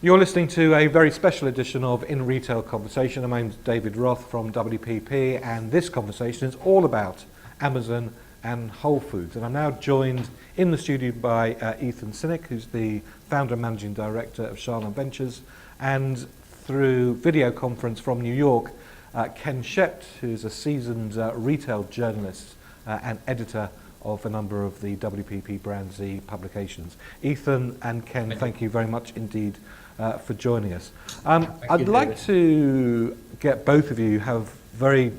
You're listening to a very special edition of In Retail Conversation. My name's David Roth from WPP, and this conversation is all about Amazon and Whole Foods. And I'm now joined in the studio by Ethan Sinick, who's the founder and managing director of Schept Ventures, and through video conference from New York, Ken Schept, who's a seasoned retail journalist and editor of a number of the WPP BrandZ publications. Ethan and Ken, thank you very much indeed for joining us. I'd like to get both of you have very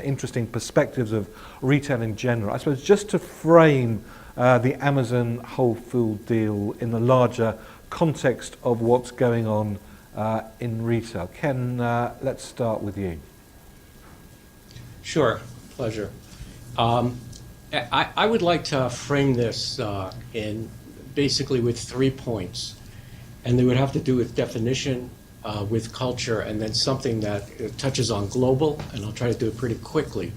interesting perspectives of retail in general. I suppose just to frame the Amazon Whole Food deal in the larger context of what's going on in retail. Ken, let's start with you. Sure, pleasure. I would like to frame this in basically with 3 points. And they would have to do with definition, with culture, and then something that touches on global, and I'll try to do it pretty quickly.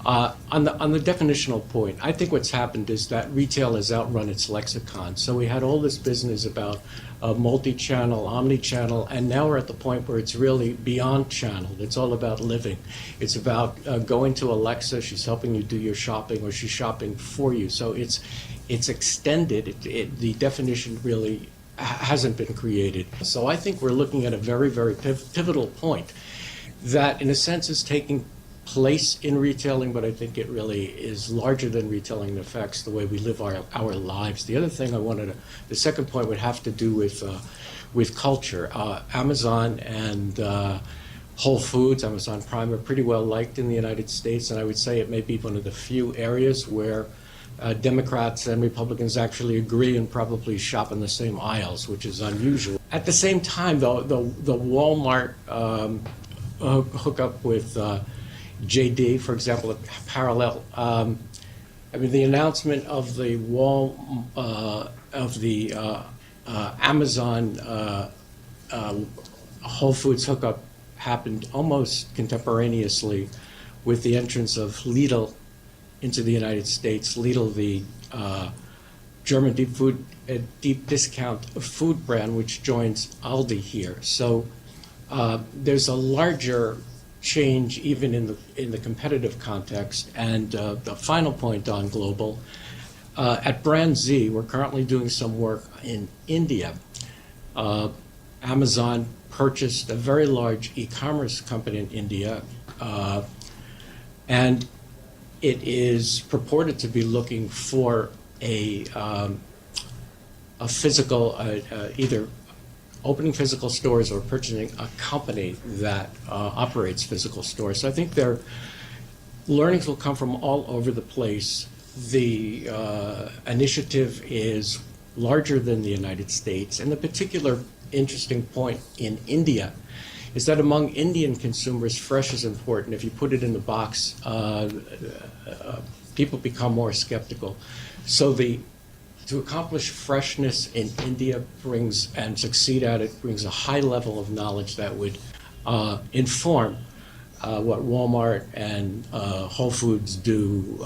On the definitional point, I think what's happened is that retail has outrun its lexicon. So we had all this business about multi-channel, omni-channel, and now we're at the point where it's really beyond channel. It's all about living. It's about going to Alexa, she's helping you do your shopping, or she's shopping for you. So it's extended. The definition really hasn't been created. So I think we're looking at a very, very pivotal point that in a sense is taking place in retailing, but I think it really is larger than retailing and affects the way we live our lives. The other thing the second point would have to do with culture. Amazon and Whole Foods, Amazon Prime, are pretty well liked in the United States, and I would say it may be one of the few areas where Democrats and Republicans actually agree and probably shop in the same aisles, which is unusual. At the same time, though, the Walmart hookup with JD, for example, a parallel. The announcement of the Amazon Whole Foods hookup happened almost contemporaneously with the entrance of Lidl into the United States. Lidl, the German deep discount food brand, which joins Aldi here. So there's a larger change even in the competitive context. And the final point on global, at BrandZ, we're currently doing some work in India. Amazon purchased a very large e-commerce company in India, and it is purported to be looking for a physical, either opening physical stores or purchasing a company that operates physical stores. So I think their learnings will come from all over the place. The initiative is larger than the United States, and the particular interesting point in India is that among Indian consumers, fresh is important. If you put it in the box, people become more skeptical. So to accomplish freshness in India and succeed at it brings a high level of knowledge that would inform what Walmart and Whole Foods do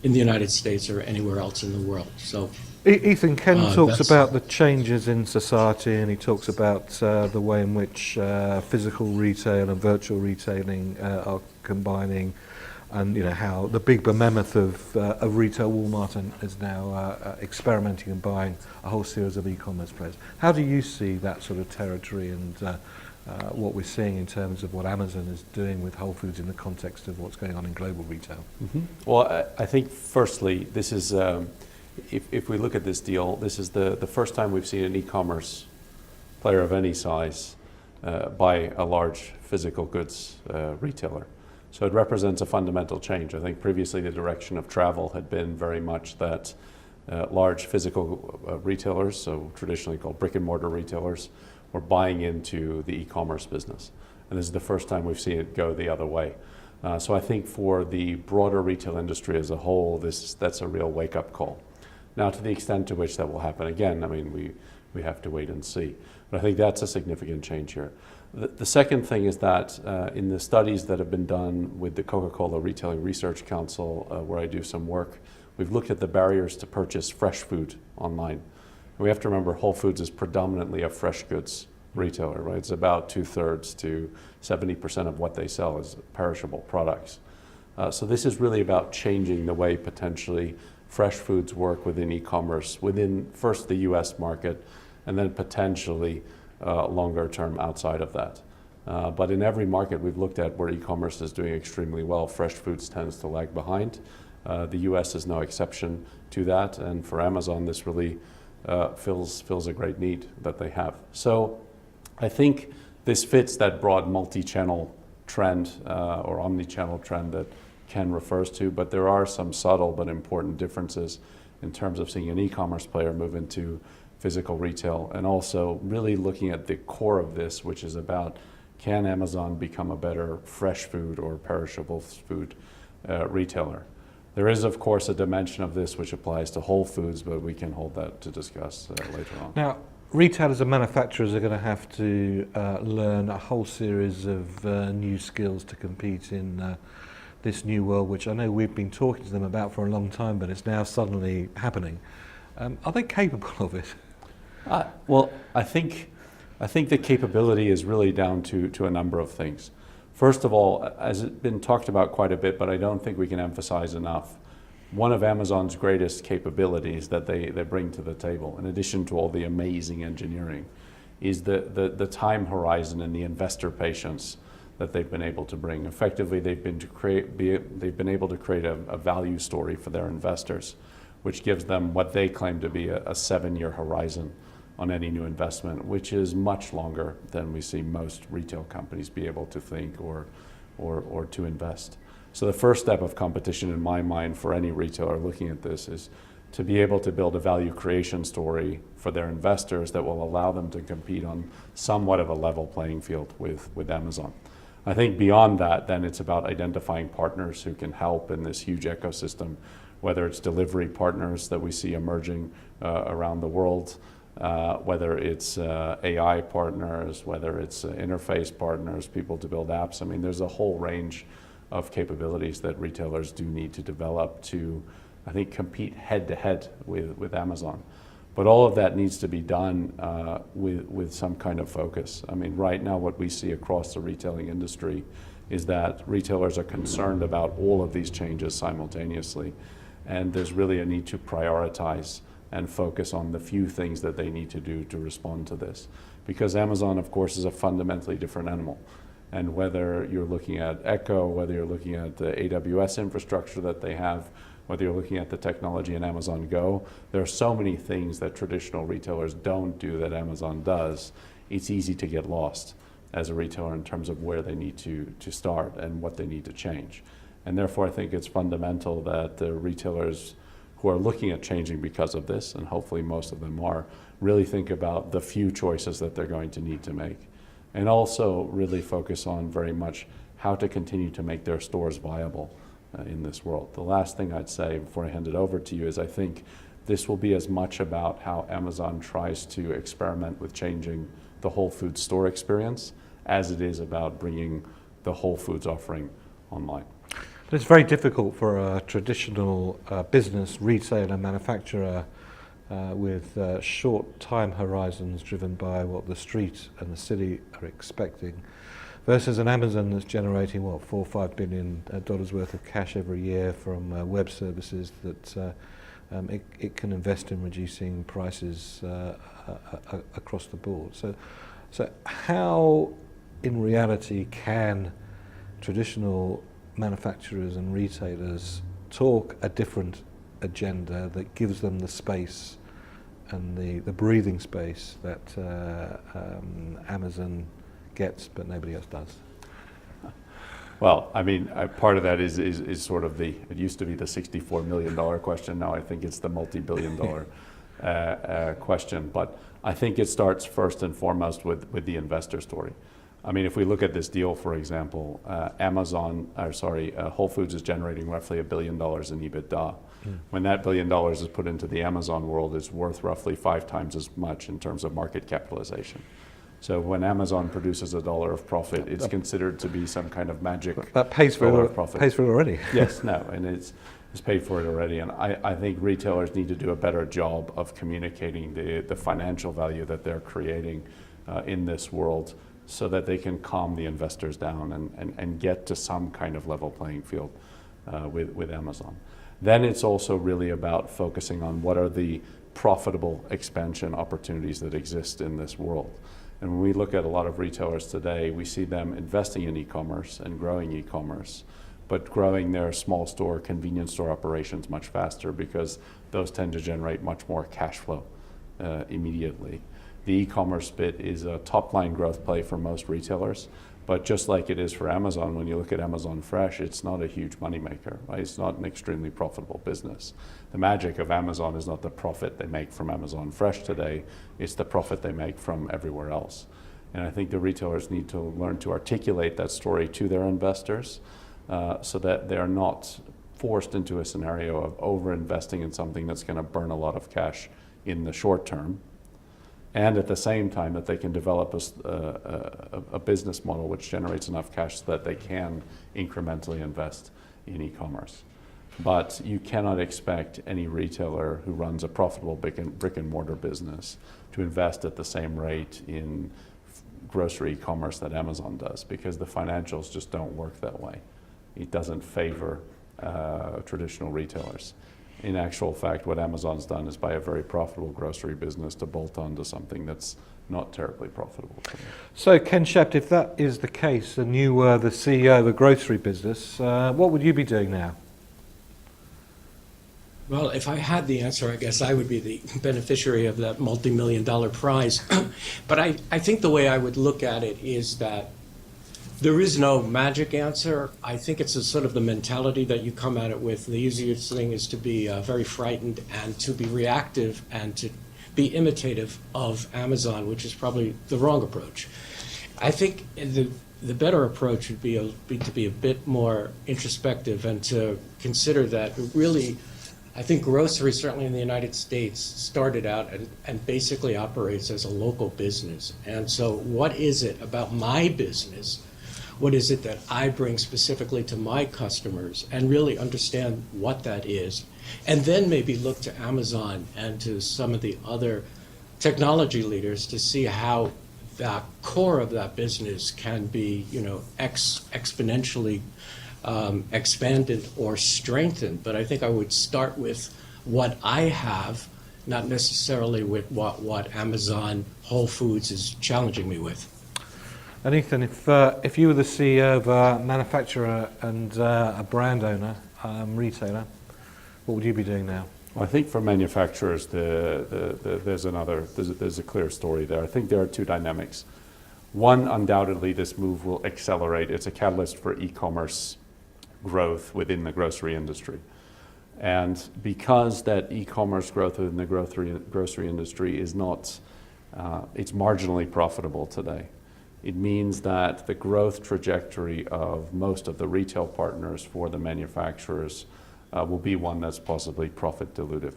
in the United States or anywhere else in the world. So. Ethan, Ken talks about the changes in society, and he talks about the way in which physical retail and virtual retailing are combining, and how the big behemoth of retail, Walmart, is now experimenting and buying a whole series of e-commerce players. How do you see that sort of territory and what we're seeing in terms of what Amazon is doing with Whole Foods in the context of what's going on in global retail? Mm-hmm. Well, I think firstly, this is if we look at this deal, this is the first time we've seen an e-commerce player of any size buy a large physical goods retailer. So it represents a fundamental change. I think previously the direction of travel had been very much that large physical retailers, so traditionally called brick and mortar retailers, were buying into the e-commerce business. And this is the first time we've seen it go the other way. So I think for the broader retail industry as a whole, that's a real wake-up call. Now, to the extent to which that will happen again, we have to wait and see. But I think that's a significant change here. The second thing is that in the studies that have been done with the Coca-Cola Retailing Research Council, where I do some work, we've looked at the barriers to purchase fresh food online. we have to remember Whole Foods is predominantly a fresh goods retailer, right? It's about 2/3 to 70% of what they sell is perishable products. So this is really about changing the way potentially fresh foods work within e-commerce, within first the US market, and then potentially longer term outside of that. But in every market we've looked at where e-commerce is doing extremely well, fresh foods tends to lag behind. The US is no exception to that, and for Amazon this really fills a great need that they have. So I think this fits that broad multi-channel trend or omni-channel trend that Ken refers to, but there are some subtle but important differences in terms of seeing an e-commerce player move into physical retail, and also really looking at the core of this, which is about, can Amazon become a better fresh food or perishable food retailer? There is, of course, a dimension of this which applies to Whole Foods, but we can hold that to discuss later on. Now, retailers and manufacturers are going to have to learn a whole series of new skills to compete in this new world, which I know we've been talking to them about for a long time, but it's now suddenly happening. Are they capable of it? Well, I think the capability is really down to a number of things. First of all, as it's been talked about quite a bit, but I don't think we can emphasize enough, one of Amazon's greatest capabilities that they bring to the table, in addition to all the amazing engineering, is the time horizon and the investor patience that they've been able to bring. Effectively, they've been able to create a value story for their investors, which gives them what they claim to be a 7-year horizon on any new investment, which is much longer than we see most retail companies be able to think or to invest. So the first step of competition in my mind for any retailer looking at this is to be able to build a value creation story for their investors that will allow them to compete on somewhat of a level playing field with Amazon. I think beyond that, then it's about identifying partners who can help in this huge ecosystem, whether it's delivery partners that we see emerging around the world, whether it's AI partners, whether it's interface partners, people to build apps. I mean, there's a whole range of capabilities that retailers do need to develop to, I think, compete head-to-head with Amazon. But all of that needs to be done with some kind of focus. I mean, right now what we see across the retailing industry is that retailers are concerned about all of these changes simultaneously, and there's really a need to prioritize and focus on the few things that they need to do to respond to this. Because Amazon, of course, is a fundamentally different animal. And whether you're looking at Echo, whether you're looking at the AWS infrastructure that they have, whether you're looking at the technology in Amazon Go, there are so many things that traditional retailers don't do that Amazon does. It's easy to get lost as a retailer in terms of where they need to start and what they need to change. And therefore, I think it's fundamental that the retailers who are looking at changing because of this, and hopefully most of them are, really think about the few choices that they're going to need to make. And also really focus on very much how to continue to make their stores viable in this world. The last thing I'd say before I hand it over to you is I think this will be as much about how Amazon tries to experiment with changing the Whole Foods store experience as it is about bringing the Whole Foods offering online. But it's very difficult for a traditional business, retailer, manufacturer with short time horizons driven by what the street and the city are expecting, versus an Amazon that's generating, what, $4 or $5 billion worth of cash every year from web services that it can invest in reducing prices across the board. So how, in reality, can traditional manufacturers and retailers talk a different agenda that gives them the space and the breathing space that Amazon gets but nobody else does? Well, I mean, part of that is sort of it used to be the $64 million question, now I think it's the multi-billion dollar question. But I think it starts first and foremost with the investor story. I mean, if we look at this deal, for example, Whole Foods is generating roughly $1 billion in EBITDA. When that $1 billion is put into the Amazon world, it's worth roughly 5 times as much in terms of market capitalization. So when Amazon produces $1 of profit, it's considered to be some kind of magic. That pays for dollar it, of profit. pays for it already. Yes, no, and has paid for it already. And I think retailers need to do a better job of communicating the financial value that they're creating in this world, so that they can calm the investors down and get to some kind of level playing field with Amazon. Then it's also really about focusing on what are the profitable expansion opportunities that exist in this world. And when we look at a lot of retailers today, we see them investing in e-commerce and growing e-commerce, but growing their small store, convenience store operations much faster, because those tend to generate much more cash flow immediately. The e-commerce bit is a top-line growth play for most retailers, but just like it is for Amazon, when you look at Amazon Fresh, it's not a huge moneymaker, right? It's not an extremely profitable business. The magic of Amazon is not the profit they make from Amazon Fresh today, it's the profit they make from everywhere else. And I think the retailers need to learn to articulate that story to their investors, so that they're not forced into a scenario of over-investing in something that's going to burn a lot of cash in the short term, and at the same time that they can develop a business model which generates enough cash so that they can incrementally invest in e-commerce. But you cannot expect any retailer who runs a profitable brick and mortar business to invest at the same rate in grocery e-commerce that Amazon does, because the financials just don't work that way. It doesn't favor traditional retailers. In actual fact, what Amazon's done is buy a very profitable grocery business to bolt on to something that's not terribly profitable. So, Ken Schept, if that is the case, and you were the CEO of a grocery business, what would you be doing now? Well, if I had the answer, I guess I would be the beneficiary of that multi-million-dollar prize. But I think the way I would look at it is that there is no magic answer. I think it's a sort of the mentality that you come at it with. The easiest thing is to be very frightened and to be reactive and to be imitative of Amazon, which is probably the wrong approach. I think the better approach would be to be a bit more introspective and to consider that really, I think grocery, certainly in the United States, started out and basically operates as a local business. And so what is it about my business? What is it that I bring specifically to my customers, and really understand what that is? And then maybe look to Amazon and to some of the other technology leaders to see how the core of that business can be, exponentially expanded or strengthened. But I think I would start with what I have, not necessarily with what Amazon, Whole Foods is challenging me with. And Ethan, if you were the CEO of a manufacturer and a brand owner, retailer, what would you be doing now? Well, I think for manufacturers, there's a clear story there. I think there are two dynamics. One, undoubtedly, this move will accelerate. It's a catalyst for e-commerce growth within the grocery industry. And because that e-commerce growth within the grocery industry is not, it's marginally profitable today. It means that the growth trajectory of most of the retail partners for the manufacturers will be one that's possibly profit dilutive.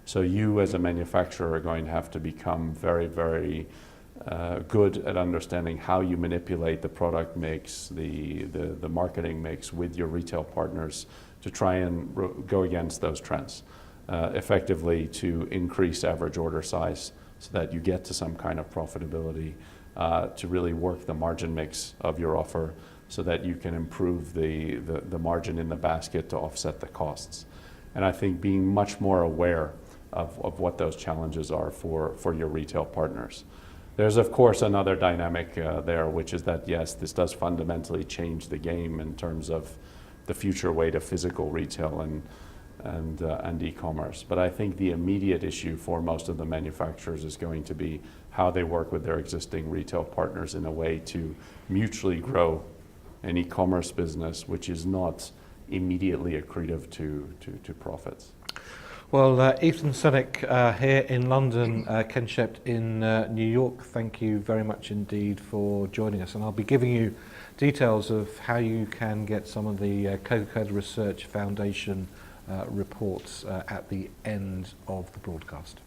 So you as a manufacturer are going to have to become very, very good at understanding how you manipulate the product mix, the marketing mix with your retail partners to try and go against those trends, effectively to increase average order size so that you get to some kind of profitability, to really work the margin mix of your offer so that you can improve the margin in the basket to offset the costs. And I think being much more aware of what those challenges are for your retail partners. There's of course another dynamic there, which is that yes, this does fundamentally change the game in terms of the future weight of physical retail and e-commerce. But I think the immediate issue for most of the manufacturers is going to be how they work with their existing retail partners in a way to mutually grow an e-commerce business which is not immediately accretive to profits. Well, Ethan Sinick here in London, Ken Schept in New York, thank you very much indeed for joining us. And I'll be giving you details of how you can get some of the Coca-Cola Research Foundation reports at the end of the broadcast.